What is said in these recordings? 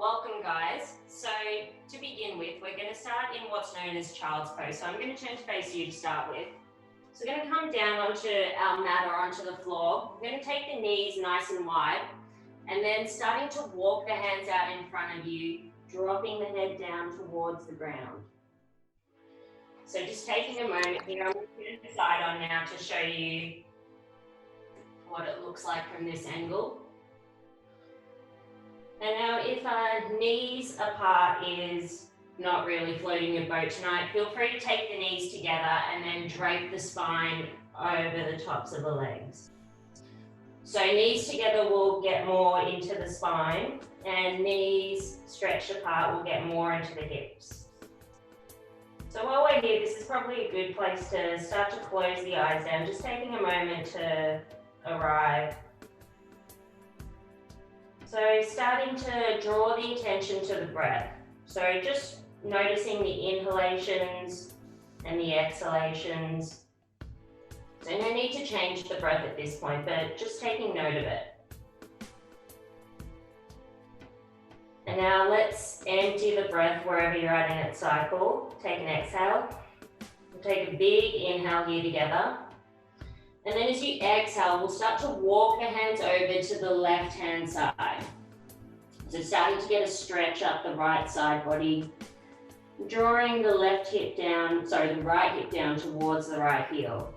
welcome guys. So to begin with, we're going to start in what's known as child's pose. So I'm going to turn to face you to start with. So we're going to come down onto our mat or onto the floor. We're going to take the knees nice and wide and then starting to walk the hands out in front of you, dropping the head down towards the ground. So just taking a moment here, I'm going to put the side on now to show you what it looks like from this angle. And now if our knees apart is not really floating your boat tonight, feel free to take the knees together and then drape the spine over the tops of the legs. So knees together will get more into the spine and knees stretched apart will get more into the hips. So while we're here, this is probably a good place to start to close the eyes down, just taking a moment to arrive. So starting to draw the attention to the breath. So just noticing the inhalations and the exhalations. So no need to change the breath at this point, but just taking note of it. And now let's empty the breath wherever you're at in its cycle. Take an exhale. We'll take a big inhale here together. And then as you exhale, we'll start to walk the hands over to the left-hand side. So starting to get a stretch up the right side body, drawing the right hip down towards the right heel.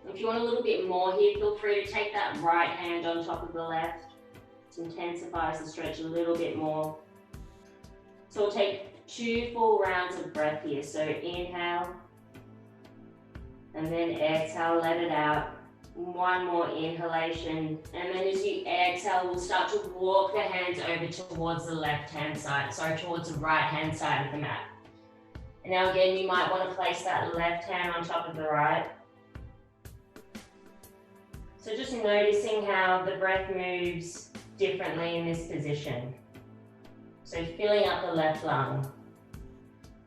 If you want a little bit more here, feel free to take that right hand on top of the left. It intensifies the stretch a little bit more. So we'll take 2 full rounds of breath here. So inhale, and then exhale, let it out. 1 more inhalation, and then as you exhale, we'll start to walk the hands over towards the left-hand side, towards the right-hand side of the mat. And now again, you might want to place that left hand on top of the right. So just noticing how the breath moves differently in this position. So filling up the left lung.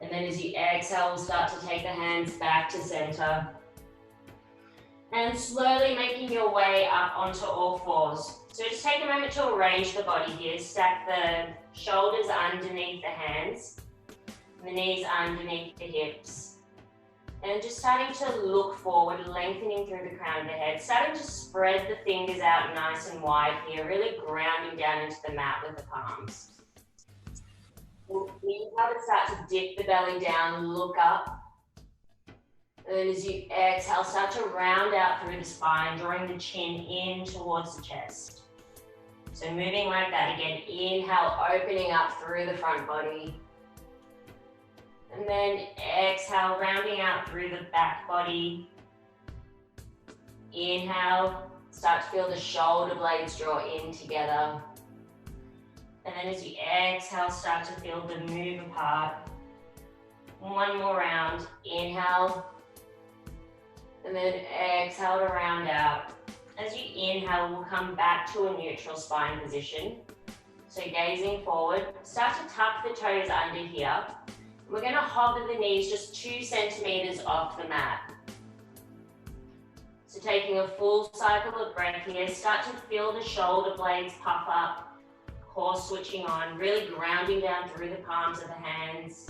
And then as you exhale, we'll start to take the hands back to center. And slowly making your way up onto all fours. So just take a moment to arrange the body here. Stack the shoulders underneath the hands, the knees underneath the hips. And just starting to look forward, lengthening through the crown of the head. Starting to spread the fingers out nice and wide here, really grounding down into the mat with the palms. You have to start to dip the belly down, look up. And then as you exhale, start to round out through the spine, drawing the chin in towards the chest. So moving like that again, inhale, opening up through the front body. And then exhale, rounding out through the back body. Inhale, start to feel the shoulder blades draw in together. And then as you exhale, start to feel them move apart. 1 more round, inhale. And then exhale to round out. As you inhale, we'll come back to a neutral spine position. So gazing forward, start to tuck the toes under here. We're going to hover the knees just 2 centimeters off the mat. So taking a full cycle of breath here, start to feel the shoulder blades puff up, core switching on, really grounding down through the palms of the hands.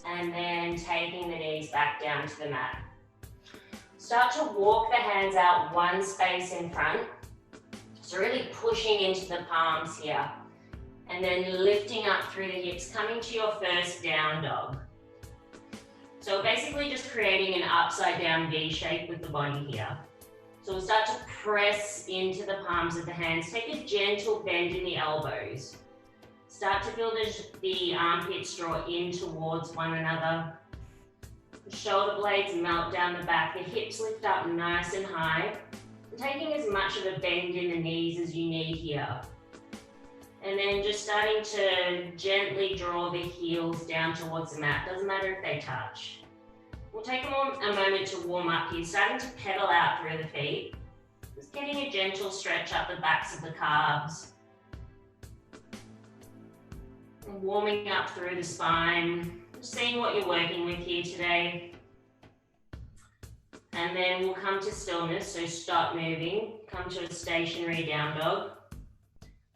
And then taking the knees back down to the mat. Start to walk the hands out 1 space in front. So really pushing into the palms here. And then lifting up through the hips, coming to your first down dog. So basically just creating an upside down V shape with the body here. So we'll start to press into the palms of the hands. Take a gentle bend in the elbows. Start to feel the armpits draw in towards one another. The shoulder blades melt down the back, the hips lift up nice and high. And taking as much of a bend in the knees as you need here. And then just starting to gently draw the heels down towards the mat. Doesn't matter if they touch. We'll take a moment to warm up here, starting to pedal out through the feet. Just getting a gentle stretch up the backs of the calves. And warming up through the spine. Seeing what you're working with here today. And then we'll come to stillness, so stop moving, come to a stationary down dog.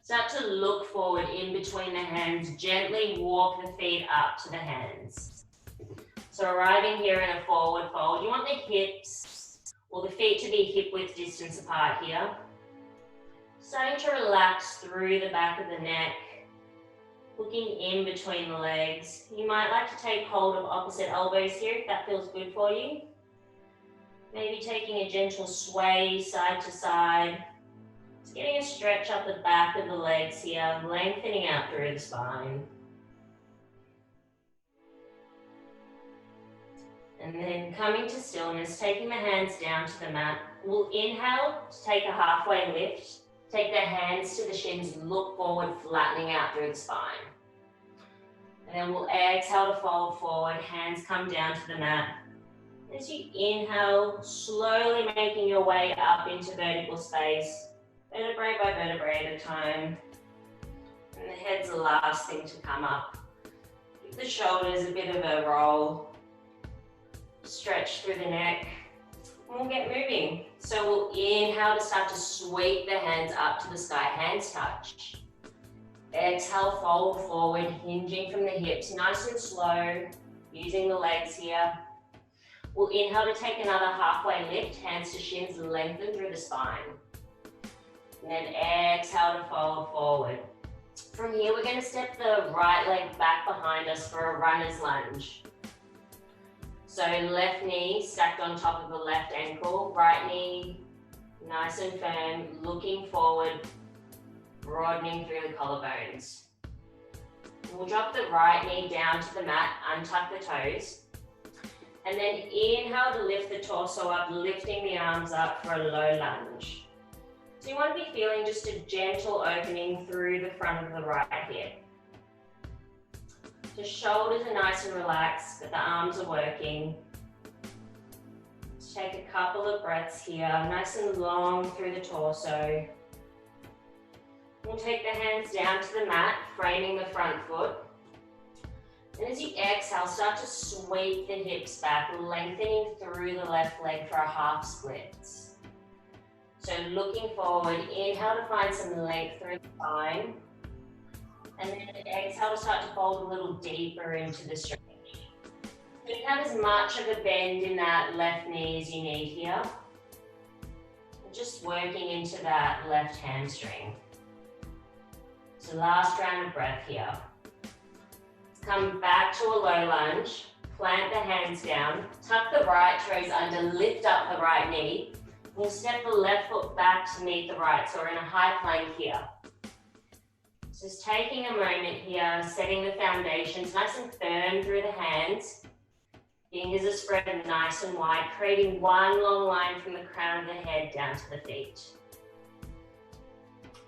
Start to look forward in between the hands. Gently walk the feet up to the hands. So arriving here in a forward fold, you want the hips or the feet to be hip width distance apart here. Starting to relax through the back of the neck, looking in between the legs. You might like to take hold of opposite elbows here if that feels good for you. Maybe taking a gentle sway side to side. Just getting a stretch up the back of the legs here, lengthening out through the spine. And then coming to stillness, taking the hands down to the mat. We'll inhale to take a halfway lift. Take the hands to the shins, look forward, flattening out through the spine. And then we'll exhale to fold forward, hands come down to the mat. As you inhale, slowly making your way up into vertical space, vertebrae by vertebrae at a time. And the head's the last thing to come up. Give the shoulders a bit of a roll. Stretch through the neck. And we'll get moving. So we'll inhale to start to sweep the hands up to the sky, hands touch. Exhale, fold forward, hinging from the hips, nice and slow, using the legs here. We'll inhale to take another halfway lift, hands to shins, lengthen through the spine. And then exhale to fold forward. From here, we're going to step the right leg back behind us for a runner's lunge. So left knee stacked on top of the left ankle, right knee nice and firm, looking forward, broadening through the collarbones. We'll drop the right knee down to the mat, untuck the toes, and then inhale to lift the torso up, lifting the arms up for a low lunge. So you want to be feeling just a gentle opening through the front of the right hip. The shoulders are nice and relaxed, but the arms are working. Let's take a couple of breaths here, nice and long through the torso. We'll take the hands down to the mat, framing the front foot. And as you exhale, start to sweep the hips back, lengthening through the left leg for a half split. So looking forward, inhale to find some length through the spine. And then exhale to start to fold a little deeper into the stretch. So you have as much of a bend in that left knee as you need here. Just working into that left hamstring. So last round of breath here. Come back to a low lunge, plant the hands down, tuck the right toes under, lift up the right knee. We'll step the left foot back to meet the right, so we're in a high plank here. Just taking a moment here, setting the foundations nice and firm through the hands. Fingers are spread nice and wide, creating one long line from the crown of the head down to the feet.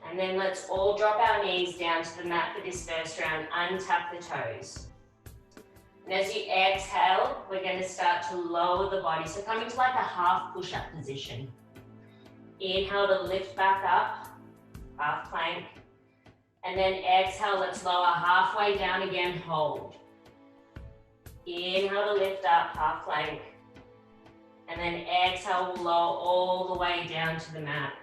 And then let's all drop our knees down to the mat for this first round, untuck the toes. And as you exhale, we're going to start to lower the body. So coming to like a half push-up position. Inhale to lift back up, half plank. And then exhale, let's lower halfway down again, hold. Inhale to lift up, half plank. And then exhale, we'll lower all the way down to the mat.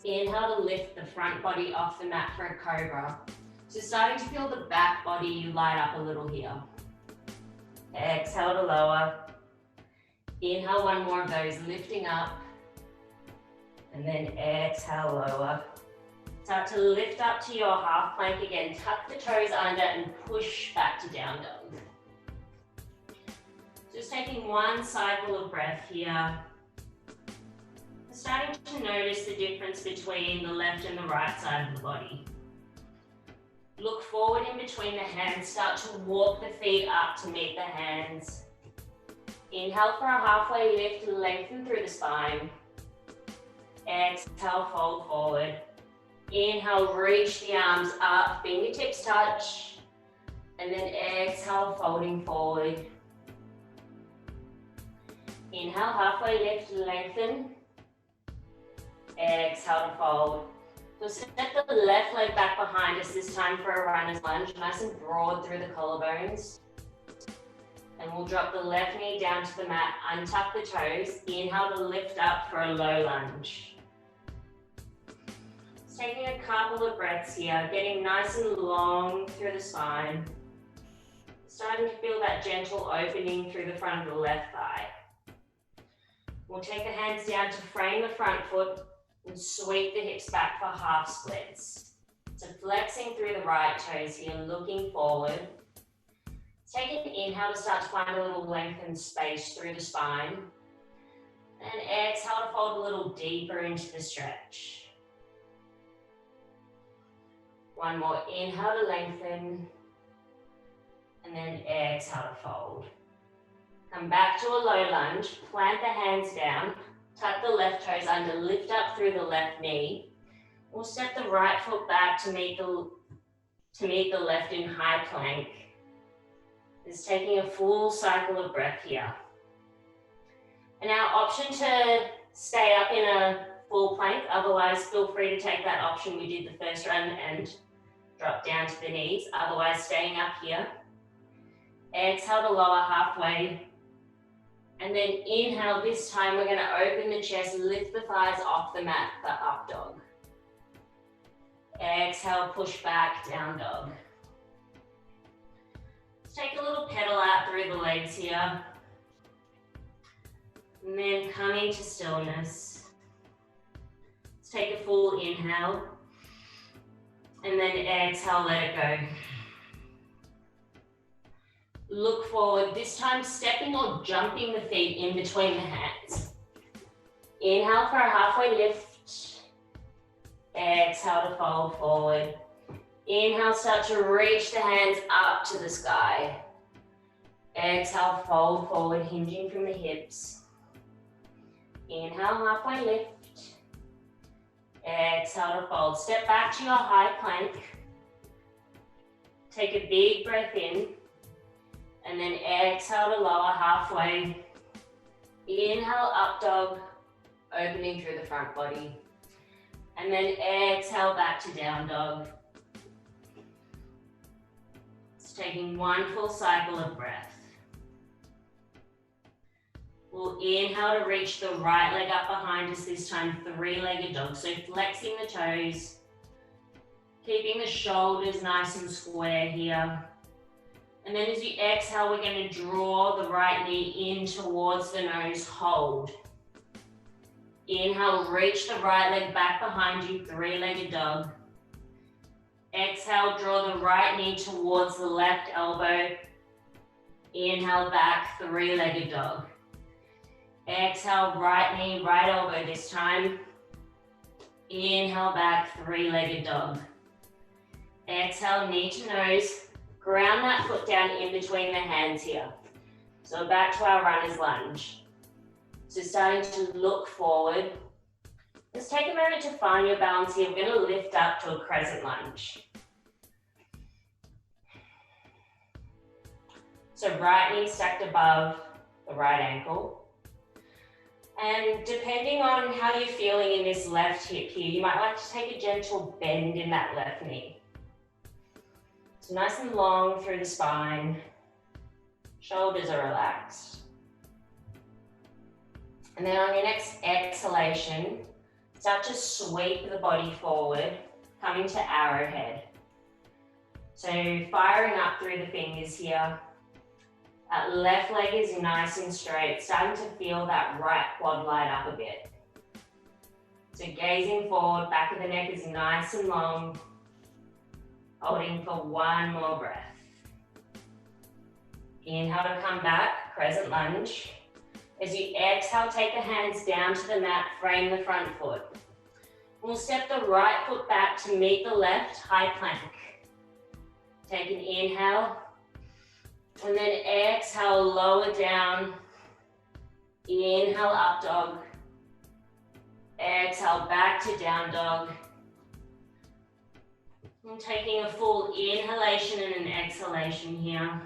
Inhale to lift the front body off the mat for a cobra. So starting to feel the back body light up a little here. Exhale to lower. Inhale, one more of those, lifting up. And then exhale, lower. Start to lift up to your half plank again. Tuck the toes under and push back to down dog. Just taking one cycle of breath here. Starting to notice the difference between the left and the right side of the body. Look forward in between the hands. Start to walk the feet up to meet the hands. Inhale for a halfway lift, lengthen through the spine. Exhale, fold forward. Inhale, reach the arms up, fingertips touch. And then exhale, folding forward. Inhale, halfway lift, lengthen. Exhale to fold. So step the left leg back behind us, this time for a runner's lunge, nice and broad through the collarbones. And we'll drop the left knee down to the mat, untuck the toes, inhale to lift up for a low lunge. Just taking a couple of breaths here, getting nice and long through the spine. Starting to feel that gentle opening through the front of the left thigh. We'll take the hands down to frame the front foot and sweep the hips back for half splits. So flexing through the right toes here, looking forward. Take an inhale to start to find a little lengthened space through the spine. And exhale to fold a little deeper into the stretch. One more inhale to lengthen. And then exhale to fold. Come back to a low lunge, plant the hands down, tuck the left toes under, lift up through the left knee. We'll step the right foot back to meet the left in high plank. Just taking a full cycle of breath here. And our option to stay up in a full plank, otherwise feel free to take that option we did the first run and drop down to the knees, otherwise staying up here. Exhale to lower halfway. And then inhale, this time we're gonna open the chest, lift the thighs off the mat for up dog. Exhale, push back, down dog. Let's take a little pedal out through the legs here. And then coming to stillness. Let's take a full inhale. And then exhale, let it go. Look forward, this time stepping or jumping the feet in between the hands. Inhale for a halfway lift. Exhale to fold forward. Inhale, start to reach the hands up to the sky. Exhale, fold forward, hinging from the hips. Inhale, halfway lift. Exhale to fold. Step back to your high plank. Take a big breath in. And then exhale to lower halfway. Inhale, up dog, opening through the front body. And then exhale back to down dog. It's taking one full cycle of breath. We'll inhale to reach the right leg up behind us, this time three-legged dog. So flexing the toes, keeping the shoulders nice and square here. And then as you exhale, we're going to draw the right knee in towards the nose, hold. Inhale, reach the right leg back behind you, three-legged dog. Exhale, draw the right knee towards the left elbow. Inhale, back, three-legged dog. Exhale, right knee, right elbow this time. Inhale, back, three-legged dog. Exhale, knee to nose. Ground that foot down in between the hands here. So back to our runner's lunge. So starting to look forward. Just take a moment to find your balance here. We're going to lift up to a crescent lunge. So right knee stacked above the right ankle. And depending on how you're feeling in this left hip here, you might like to take a gentle bend in that left knee. So nice and long through the spine. Shoulders are relaxed. And then on your next exhalation, start to sweep the body forward, coming to arrowhead. So firing up through the fingers here. That left leg is nice and straight, starting to feel that right quad light up a bit. So gazing forward, back of the neck is nice and long. Holding for one more breath. Inhale to come back, crescent lunge. As you exhale, take the hands down to the mat, frame the front foot. We'll step the right foot back to meet the left, high plank. Take an inhale, and then exhale, lower down. Inhale, up dog. Exhale, back to down dog. I'm taking a full inhalation and an exhalation here.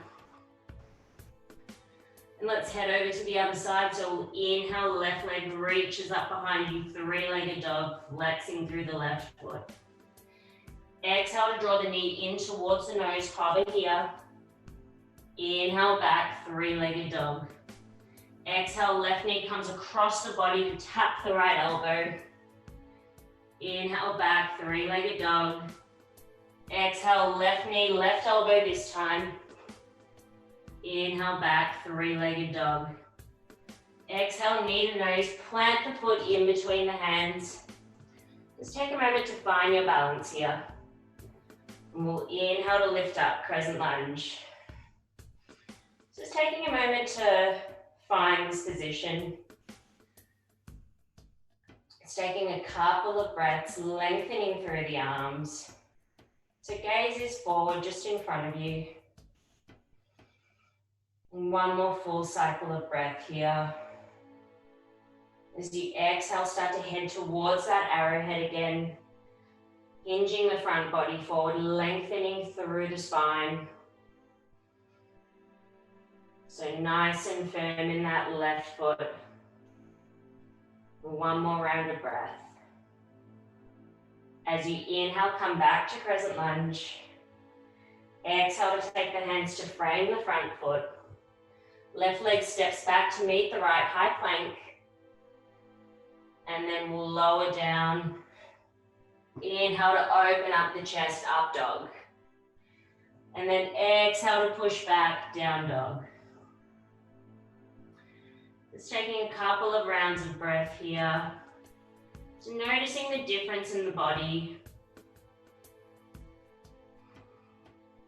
And let's head over to the other side. So we'll inhale, the left leg reaches up behind you, three-legged dog, flexing through the left foot. Exhale to draw the knee in towards the nose, hover here. Inhale back, three-legged dog. Exhale, left knee comes across the body to tap the right elbow. Inhale back, three-legged dog. Exhale, left knee, left elbow this time. Inhale back, three-legged dog. Exhale, knee to nose, plant the foot in between the hands. Just take a moment to find your balance here. And we'll inhale to lift up, crescent lunge. Just taking a moment to find this position. It's taking a couple of breaths, lengthening through the arms. So gaze is forward, just in front of you. And one more full cycle of breath here. As you exhale, start to head towards that arrowhead again. Hinging the front body forward, lengthening through the spine. So nice and firm in that left foot. One more round of breath. As you inhale, come back to crescent lunge. Exhale to take the hands to frame the front foot. Left leg steps back to meet the right high plank. And then we'll lower down. Inhale to open up the chest, up dog. And then exhale to push back, down dog. Just taking a couple of rounds of breath here. So noticing the difference in the body.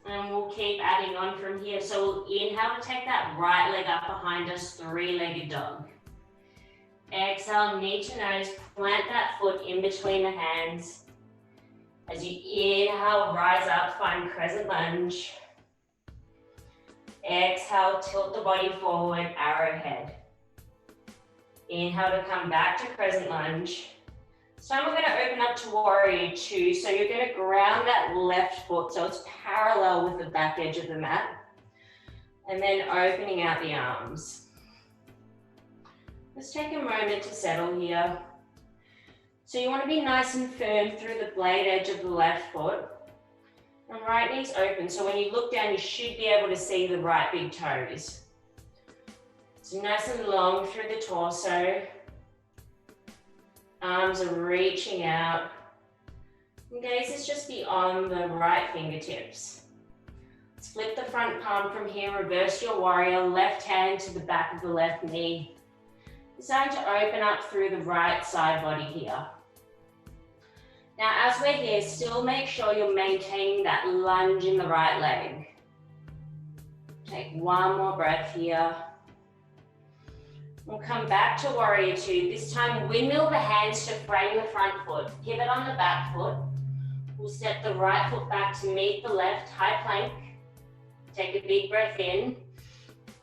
And we'll keep adding on from here. So we'll inhale to take that right leg up behind us, three-legged dog. Exhale, knee to nose, plant that foot in between the hands. As you inhale, rise up, find crescent lunge. Exhale, tilt the body forward, arrowhead. Inhale to come back to crescent lunge. So we're going to open up to warrior two. So you're going to ground that left foot so it's parallel with the back edge of the mat. And then opening out the arms. Let's take a moment to settle here. So you want to be nice and firm through the blade edge of the left foot. And right knee's open. So when you look down, you should be able to see the right big toes. So nice and long through the torso. Arms are reaching out. And gaze is just beyond the right fingertips. Let's flip the front palm from here, reverse your warrior, left hand to the back of the left knee. Starting to open up through the right side body here. Now as we're here, still make sure you're maintaining that lunge in the right leg. Take one more breath here. We'll come back to warrior two. This time windmill the hands to frame the front foot. Pivot on the back foot. We'll step the right foot back to meet the left, high plank. Take a big breath in.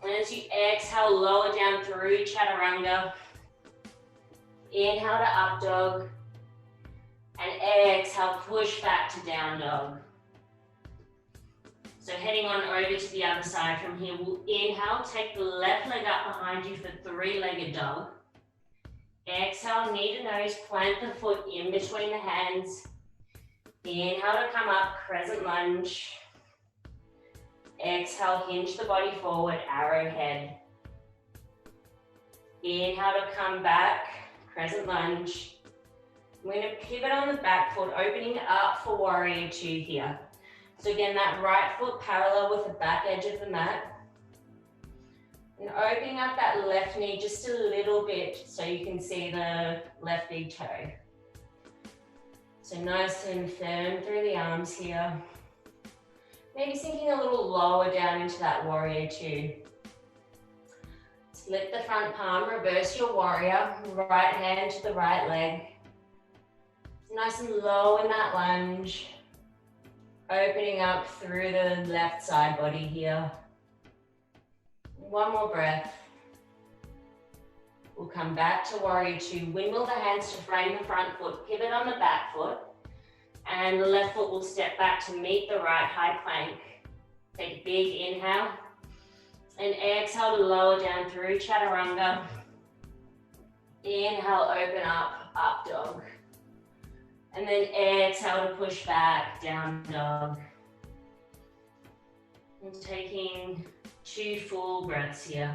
And as you exhale, lower down through chaturanga. Inhale to up dog. And exhale, push back to down dog. So heading on over to the other side from here, we'll inhale, take the left leg up behind you for three-legged dog. Exhale, knee to nose, plant the foot in between the hands. Inhale to come up, crescent lunge. Exhale, hinge the body forward, arrowhead. Inhale to come back, crescent lunge. We're going to pivot on the back foot, opening up for warrior two here. So again, that right foot parallel with the back edge of the mat. And opening up that left knee just a little bit so you can see the left big toe. So nice and firm through the arms here. Maybe sinking a little lower down into that warrior two. Split the front palm, reverse your warrior, right hand to the right leg. Nice and low in that lunge. Opening up through the left side body here. One more breath. We'll come back to warrior two. Windmill the hands to frame the front foot. Pivot on the back foot. And the left foot will step back to meet the right high plank. Take a big inhale. And exhale to lower down through chaturanga. Inhale, open up dog. And then exhale to push back, down dog. And taking 2 full breaths here.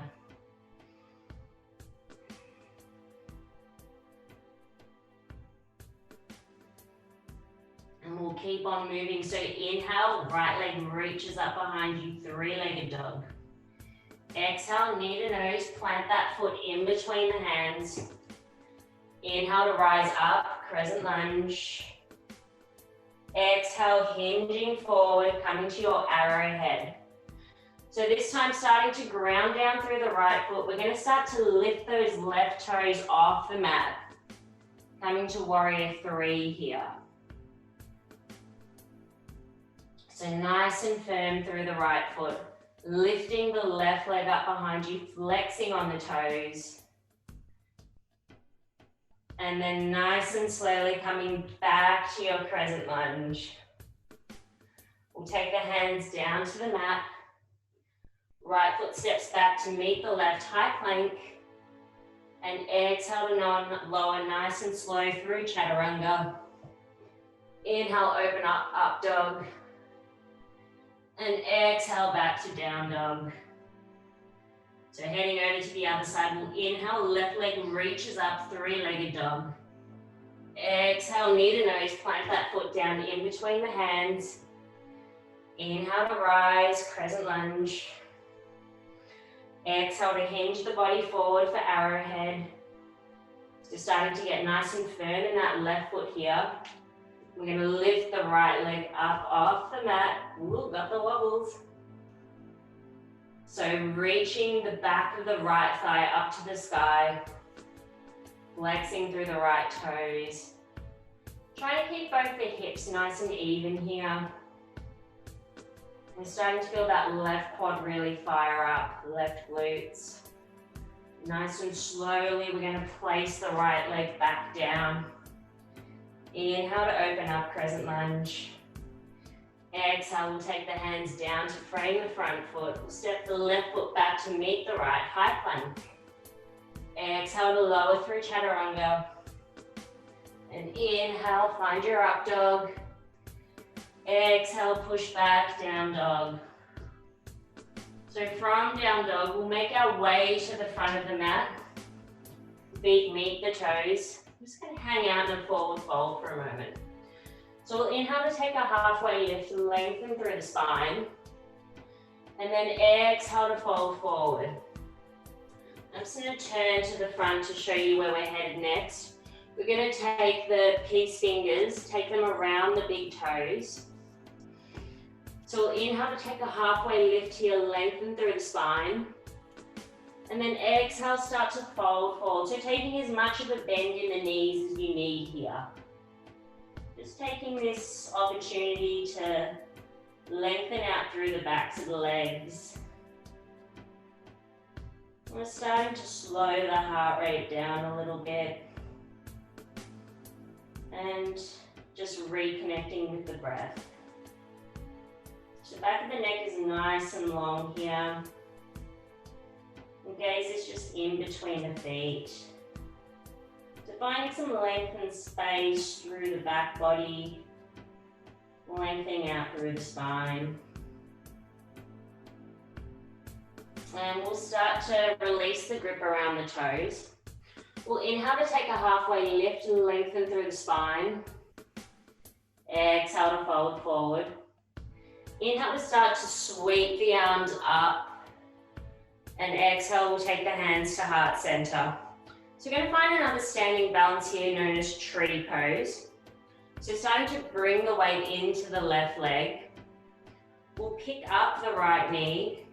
keep on moving. So inhale, right leg reaches up behind you, three-legged dog. Exhale, knee to nose, plant that foot in between the hands. Inhale to rise up, crescent lunge. Exhale, hinging forward, coming to your arrowhead. So this time starting to ground down through the right foot, we're going to start to lift those left toes off the mat. Coming to warrior three here. So nice and firm through the right foot. Lifting the left leg up behind you, flexing on the toes. And then nice and slowly coming back to your crescent lunge. We'll take the hands down to the mat. Right foot steps back to meet the left high plank. And exhale to lower nice and slow through chaturanga. Inhale, open up, up dog. And exhale back to down dog. So heading over to the other side, we'll inhale, left leg reaches up, three-legged dog. Exhale, knee to nose, plant that foot down in between the hands. Inhale to rise, crescent lunge. Exhale to hinge the body forward for arrowhead. So starting to get nice and firm in that left foot here. We're going to lift the right leg up off the mat. Ooh, got the wobbles. So reaching the back of the right thigh up to the sky. Flexing through the right toes. Try to keep both the hips nice and even here. We're starting to feel that left quad really fire up, left glutes. Nice and slowly, we're going to place the right leg back down. Inhale to open up, crescent lunge. Exhale, we'll take the hands down to frame the front foot. We'll step the left foot back to meet the right, high plank. Exhale to lower through chaturanga. And inhale, find your up dog. Exhale, push back, down dog. So from down dog, we'll make our way to the front of the mat. Feet meet the toes. I'm just going to hang out in a forward fold for a moment. So we'll inhale to take a halfway lift, lengthen through the spine. And then exhale to fold forward. I'm just going to turn to the front to show you where we're headed next. We're going to take the peace fingers, take them around the big toes. So we'll inhale to take a halfway lift here, lengthen through the spine. And then exhale, start to fold forward. So taking as much of a bend in the knees as you need here. Just taking this opportunity to lengthen out through the backs of the legs. We're starting to slow the heart rate down a little bit. And just reconnecting with the breath. So the back of the neck is nice and long here. The gaze is just in between the feet. So finding some length and space through the back body, lengthening out through the spine. And we'll start to release the grip around the toes. We'll inhale to take a halfway lift and lengthen through the spine. Exhale to fold forward. Inhale to start to sweep the arms up. And exhale, we'll take the hands to heart center. So we're going to find another standing balance here known as tree pose. So starting to bring the weight into the left leg. We'll pick up the right knee.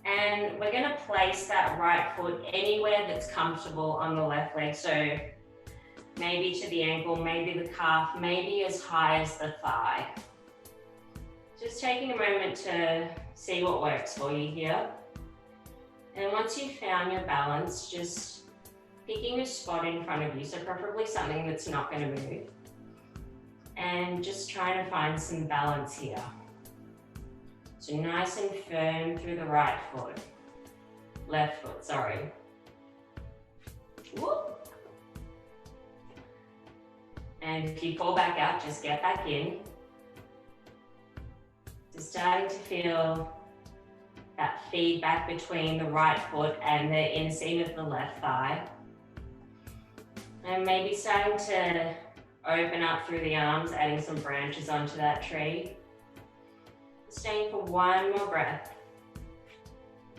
And we're going to place that right foot anywhere that's comfortable on the left leg. So maybe to the ankle, maybe the calf, maybe as high as the thigh. Just taking a moment to see what works for you here. And once you've found your balance, just picking a spot in front of you, so preferably something that's not going to move. And just trying to find some balance here. So nice and firm through the right foot. Left foot, sorry. Whoop. And if you fall back out, just get back in. Just starting to feel that feedback between the right foot and the inseam of the left thigh. And maybe starting to open up through the arms, adding some branches onto that tree. Staying for one more breath.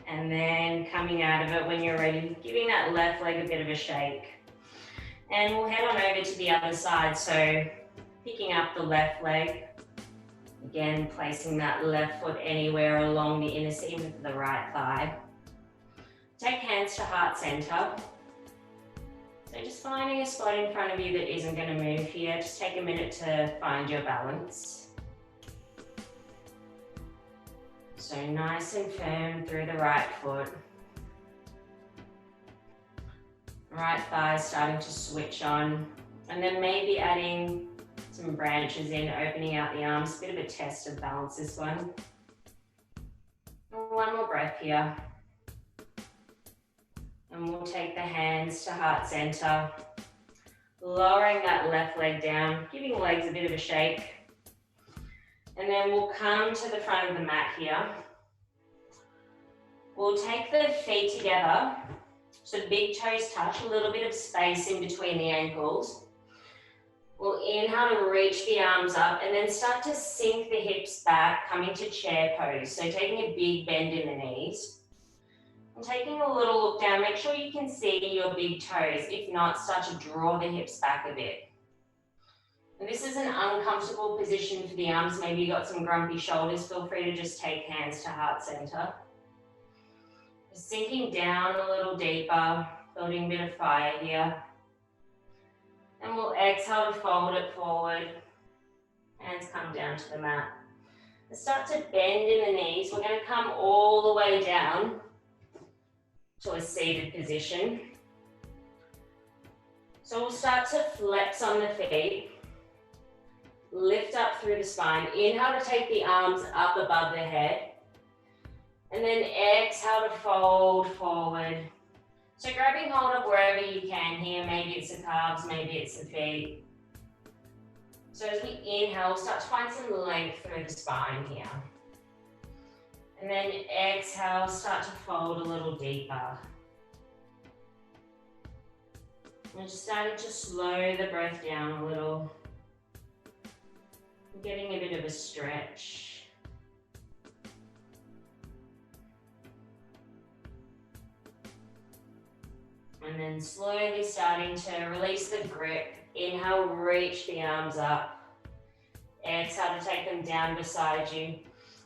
And then coming out of it when you're ready, giving that left leg a bit of a shake. And we'll head on over to the other side. So picking up the left leg, again, placing that left foot anywhere along the inner seam of the right thigh. Take hands to heart center. So just finding a spot in front of you that isn't going to move here. Just take a minute to find your balance. So nice and firm through the right foot. Right thigh starting to switch on. And then maybe adding some branches in, opening out the arms. A bit of a test of balance, this one. One more breath here. And we'll take the hands to heart center. Lowering that left leg down, giving the legs a bit of a shake. And then we'll come to the front of the mat here. We'll take the feet together. So big toes touch, a little bit of space in between the ankles. We'll inhale to reach the arms up and then start to sink the hips back, coming to chair pose. So taking a big bend in the knees. And taking a little look down, make sure you can see your big toes. If not, start to draw the hips back a bit. And this is an uncomfortable position for the arms. Maybe you've got some grumpy shoulders. Feel free to just take hands to heart center. Sinking down a little deeper, building a bit of fire here. And we'll exhale to fold it forward. Hands come down to the mat. And start to bend in the knees. We're going to come all the way down to a seated position. So we'll start to flex on the feet. Lift up through the spine. Inhale to take the arms up above the head. And then exhale to fold forward. So grabbing hold of wherever you can here. Maybe it's the calves, maybe it's the feet. So as we inhale, start to find some length through the spine here. And then exhale, start to fold a little deeper. And just starting to slow the breath down a little. Getting a bit of a stretch. And then slowly starting to release the grip. Inhale, reach the arms up. Exhale to take them down beside you.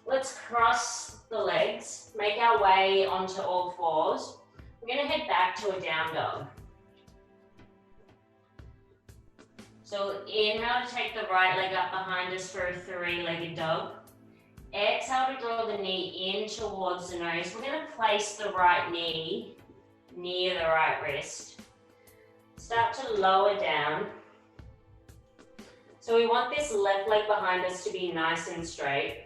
Let's cross the legs, make our way onto all fours. We're going to head back to a down dog. So inhale to take the right leg up behind us for a three-legged dog. Exhale to draw the knee in towards the nose. We're going to place the right knee near the right wrist. Start to lower down. So we want this left leg behind us to be nice and straight.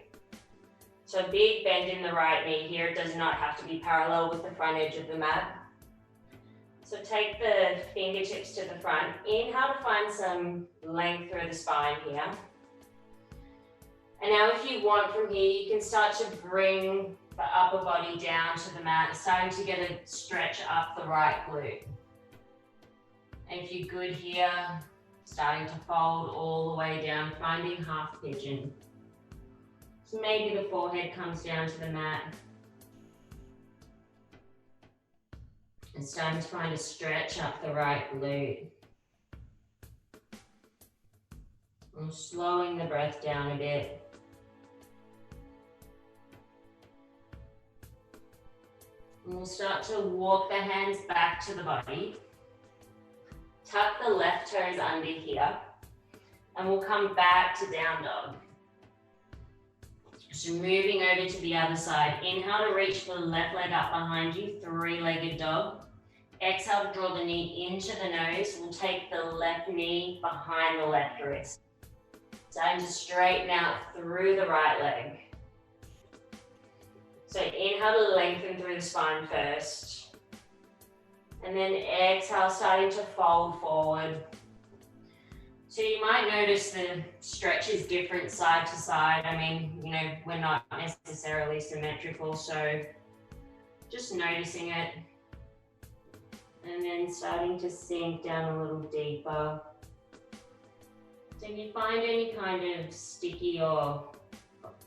So a big bend in the right knee here. It does not have to be parallel with the front edge of the mat. So take the fingertips to the front. Inhale to find some length through the spine here. And now if you want from here, you can start to bring the upper body down to the mat, starting to get a stretch up the right glute. And if you're good here, starting to fold all the way down, finding half pigeon. So maybe the forehead comes down to the mat. And starting to find a stretch up the right glute. And slowing the breath down a bit. And we'll start to walk the hands back to the body. Tuck the left toes under here. And we'll come back to down dog. So moving over to the other side. Inhale to reach the left leg up behind you, three-legged dog. Exhale to draw the knee into the nose. We'll take the left knee behind the left wrist. Starting to straighten out through the right leg. So inhale to lengthen through the spine first. And then exhale, starting to fold forward. So you might notice the stretch is different side to side. I mean, you know, we're not necessarily symmetrical, so just noticing it. And then starting to sink down a little deeper. So if you find any kind of sticky or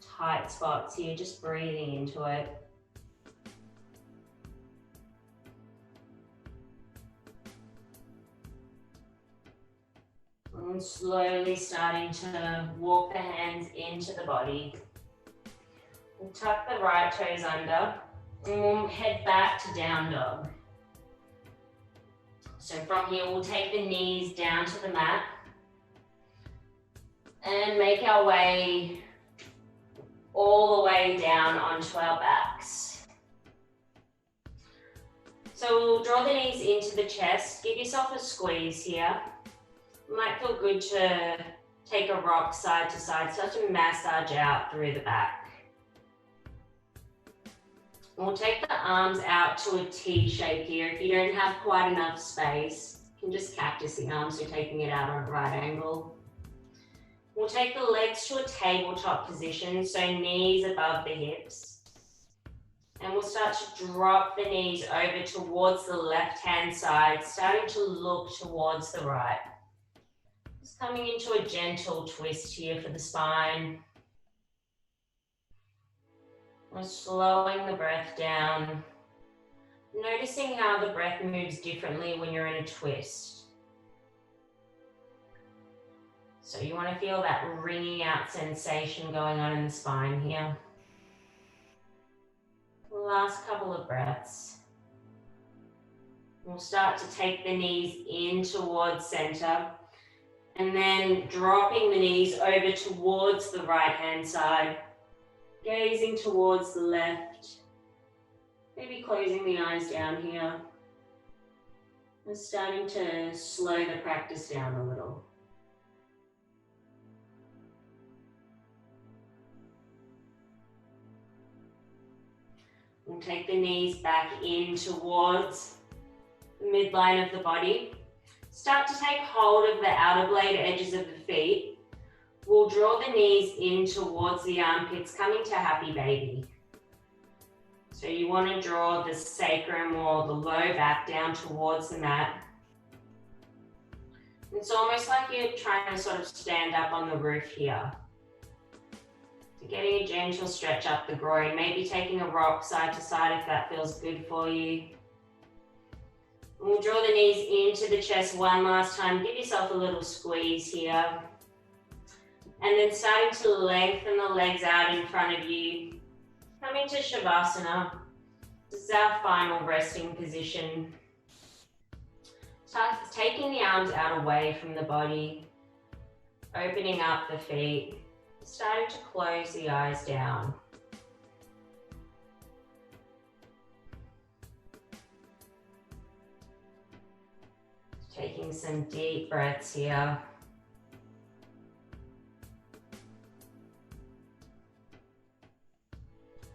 tight spots here, just breathing into it. And slowly starting to walk the hands into the body. We'll tuck the right toes under and we'll head back to down dog. So from here, we'll take the knees down to the mat and make our way all the way down onto our backs. So we'll draw the knees into the chest. Give yourself a squeeze here. It might feel good to take a rock side to side, start to massage out through the back. We'll take the arms out to a T shape here. If you don't have quite enough space, you can just cactus the arms, so taking it out on a right angle. We'll take the legs to a tabletop position, so knees above the hips. And we'll start to drop the knees over towards the left-hand side, starting to look towards the right. Just coming into a gentle twist here for the spine. We're slowing the breath down, noticing how the breath moves differently when you're in a twist. So you want to feel that ringing out sensation going on in the spine here. Last couple of breaths. We'll start to take the knees in towards center and then dropping the knees over towards the right hand side. Gazing towards the left, maybe closing the eyes down here. And starting to slow the practice down a little. We'll take the knees back in towards the midline of the body. Start to take hold of the outer blade edges of the feet. We'll draw the knees in towards the armpits, coming to happy baby. So you want to draw the sacrum or the low back down towards the mat. It's almost like you're trying to sort of stand up on the roof here. So getting a gentle stretch up the groin, maybe taking a rock side to side if that feels good for you. We'll draw the knees into the chest one last time. Give yourself a little squeeze here. And then starting to lengthen the legs out in front of you. Coming to Shavasana. This is our final resting position. Start taking the arms out away from the body. Opening up the feet. Starting to close the eyes down. Taking some deep breaths here.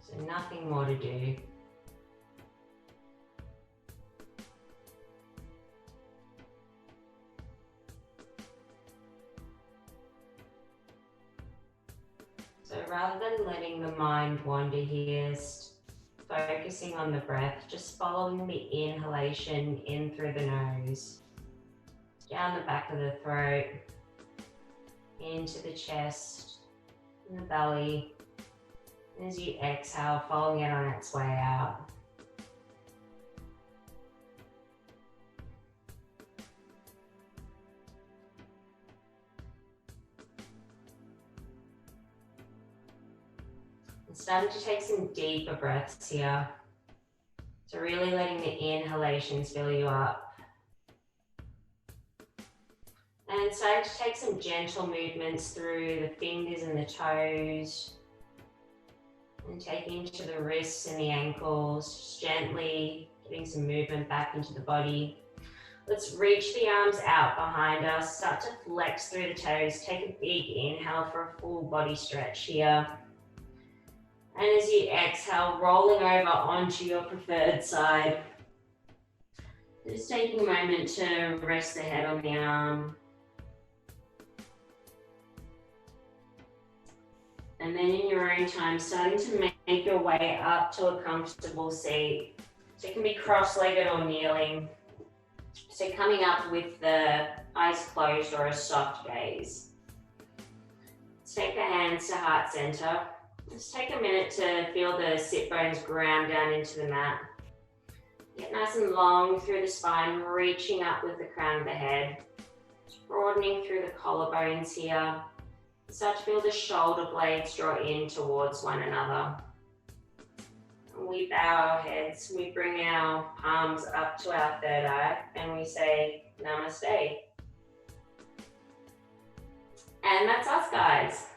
So nothing more to do. So rather than letting the mind wander here, focusing on the breath, just following the inhalation in through the nose, down the back of the throat, into the chest, and the belly. And as you exhale, following it on its way out. And starting to take some deeper breaths here. So really letting the inhalations fill you up. And starting to take some gentle movements through the fingers and the toes. And taking to the wrists and the ankles, just gently getting some movement back into the body. Let's reach the arms out behind us, start to flex through the toes. Take a big inhale for a full body stretch here. And as you exhale, rolling over onto your preferred side. Just taking a moment to rest the head on the arm. And then in your own time, starting to make your way up to a comfortable seat. So it can be cross-legged or kneeling. So coming up with the eyes closed or a soft gaze. Take the hands to heart center. Just take a minute to feel the sit bones ground down into the mat. Get nice and long through the spine, reaching up with the crown of the head. Broadening through the collarbones here. Start to feel the shoulder blades draw in towards one another. We bow our heads, we bring our palms up to our third eye, and we say Namaste. And that's us, guys.